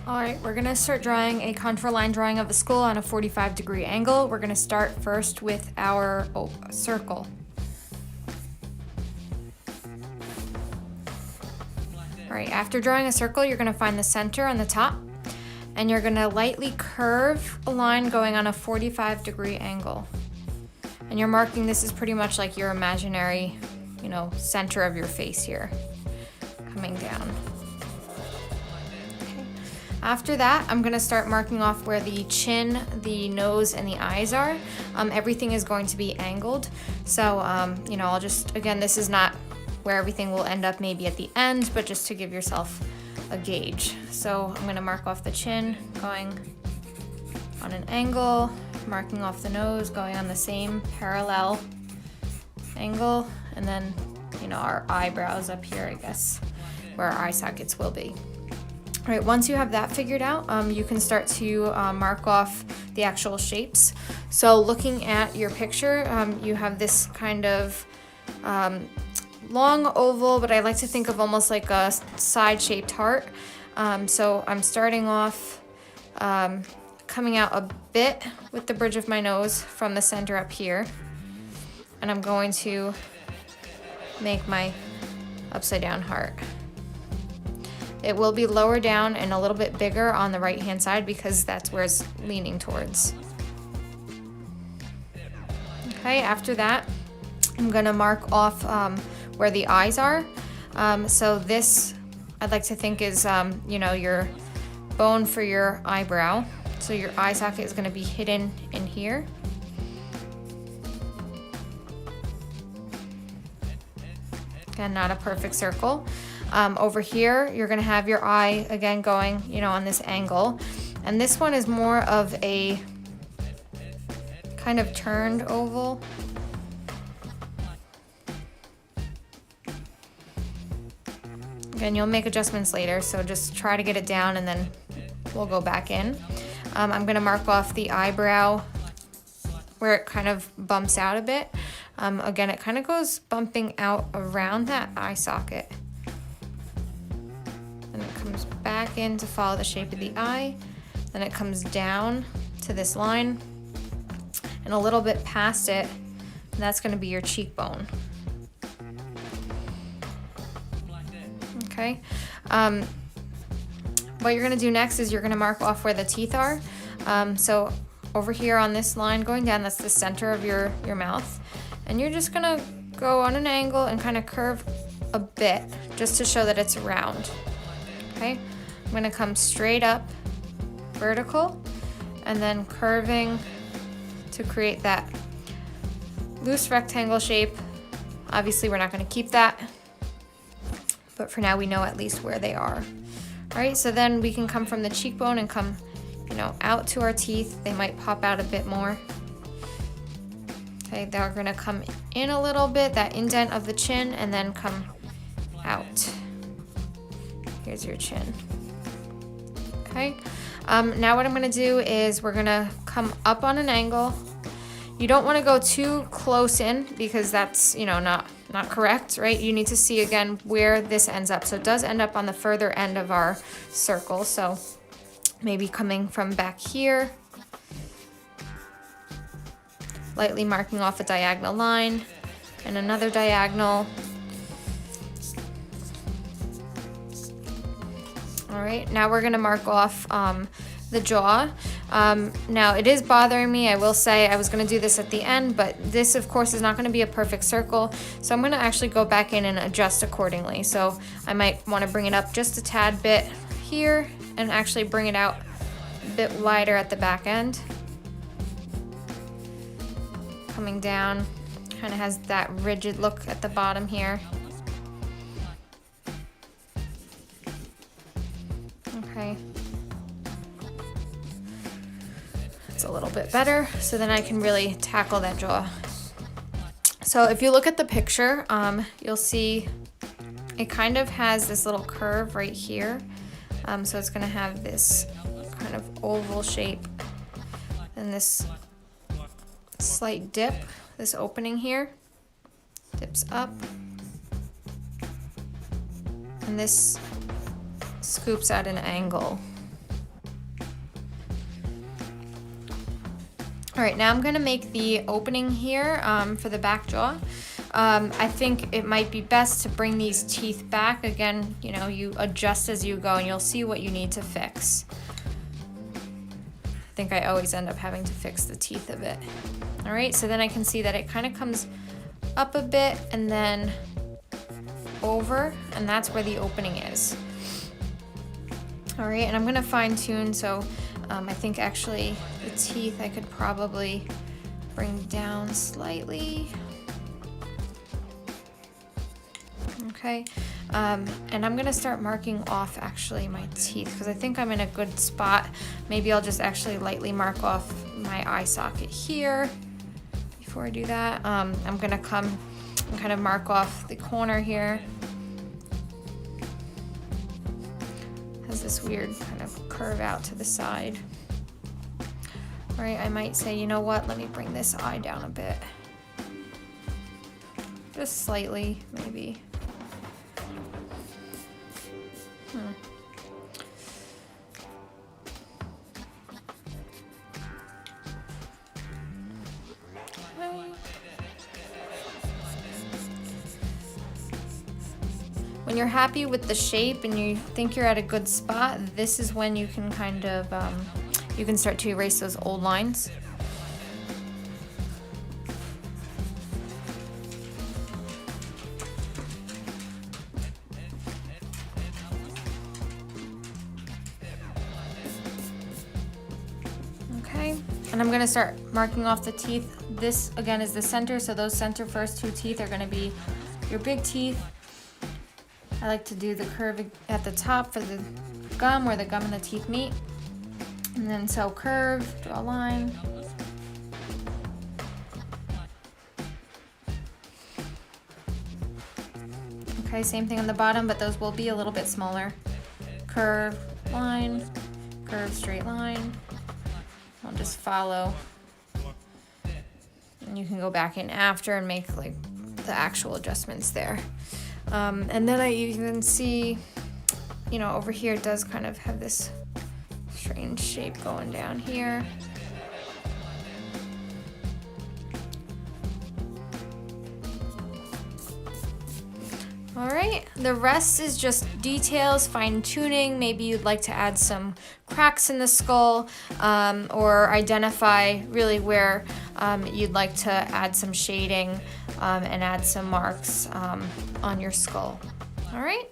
All right, we're gonna start drawing a contour line drawing of a skull on a 45-degree angle. We're gonna start first with our circle. All right, after drawing a circle, you're gonna find the center on the top, and you're gonna lightly curve a line going on a 45-degree angle. And you're marking this is pretty much like your imaginary, center of your face here, coming down. After that, I'm gonna start marking off where the chin, the nose, and the eyes are. Everything is going to be angled. So, I'll just, again, this is not where everything will end up maybe at the end, but just to give yourself a gauge. So I'm gonna mark off the chin going on an angle, marking off the nose going on the same parallel angle, and then, our eyebrows up here, I guess, where our eye sockets will be. All right, once you have that figured out, you can start to mark off the actual shapes. So looking at your picture, you have this kind of long oval, but I like to think of almost like a side-shaped heart. So I'm starting off coming out a bit with the bridge of my nose from the center up here. And I'm going to make my upside-down heart. It will be lower down and a little bit bigger on the right-hand side because that's where it's leaning towards. Okay, after that, I'm gonna mark off where the eyes are. So this, I'd like to think is, your bone for your eyebrow. So your eye socket is gonna be hidden in here. Again, not a perfect circle. Over here, you're gonna have your eye again going, on this angle. And this one is more of a kind of turned oval. Again, you'll make adjustments later, so just try to get it down and then we'll go back in. I'm gonna mark off the eyebrow where it kind of bumps out a bit. Again, it kind of goes bumping out around that eye socket. And it comes back in to follow the shape of the eye. Then it comes down to this line and a little bit past it, and that's gonna be your cheekbone. Okay. What you're gonna do next is you're gonna mark off where the teeth are. So over here on this line going down, that's the center of your mouth. And you're just gonna go on an angle and kind of curve a bit just to show that it's round. Okay, I'm gonna come straight up, vertical, and then curving to create that loose rectangle shape. Obviously, we're not gonna keep that, but for now we know at least where they are. All right, so then we can come from the cheekbone and come, out to our teeth. They might pop out a bit more. Okay, they're gonna come in a little bit, that indent of the chin, and then come out. Here's your chin. Okay, now what I'm gonna do is we're gonna come up on an angle. You don't wanna go too close in because that's, not correct, right? You need to see again where this ends up. So it does end up on the further end of our circle. So maybe coming from back here, lightly marking off a diagonal line and another diagonal. All right, now we're gonna mark off the jaw. Now it is bothering me, I will say. I was gonna do this at the end, but this of course is not gonna be a perfect circle. So I'm gonna actually go back in and adjust accordingly. So I might wanna bring it up just a tad bit here and actually bring it out a bit wider at the back end. Coming down, kind of has that rigid look at the bottom here. Okay. It's a little bit better, so then I can really tackle that jaw. So if you look at the picture, you'll see it kind of has this little curve right here. So it's gonna have this kind of oval shape and this slight dip, this opening here, dips up, and this scoops at an angle. right, now I'm gonna make the opening here for the back jaw. I think it might be best to bring these teeth back. Again, you know, you adjust as you go and you'll see what you need to fix. I think I always end up having to fix the teeth a bit. All right, so then I can see that it kind of comes up a bit and then over, and that's where the opening is. All right, and I'm gonna fine tune, so I think actually the teeth I could probably bring down slightly. Okay, and I'm gonna start marking off actually my teeth because I think I'm in a good spot. Maybe I'll just actually lightly mark off my eye socket here. Before I do that, I'm gonna come and kind of mark off the corner here. Has this weird kind of curve out to the side. All right, I might say, you know what, let me bring this eye down a bit. Just slightly, maybe. When you're happy with the shape and you think you're at a good spot, this is when you can kind of, you can start to erase those old lines. Okay, and I'm gonna start marking off the teeth. This again is the center, so those center first two teeth are gonna be your big teeth. I like to do the curve at the top for the gum, where the gum and the teeth meet. And then so curve, draw a line. Okay, same thing on the bottom, but those will be a little bit smaller. Curve, line, curve, straight line. I'll just follow. And you can go back in after and make like the actual adjustments there. And then you can see, you know, over here it does kind of have this strange shape going down here. All right, the rest is just details, fine tuning. Maybe you'd like to add some cracks in the skull, or identify really where you'd like to add some shading and add some marks on your skull. All right.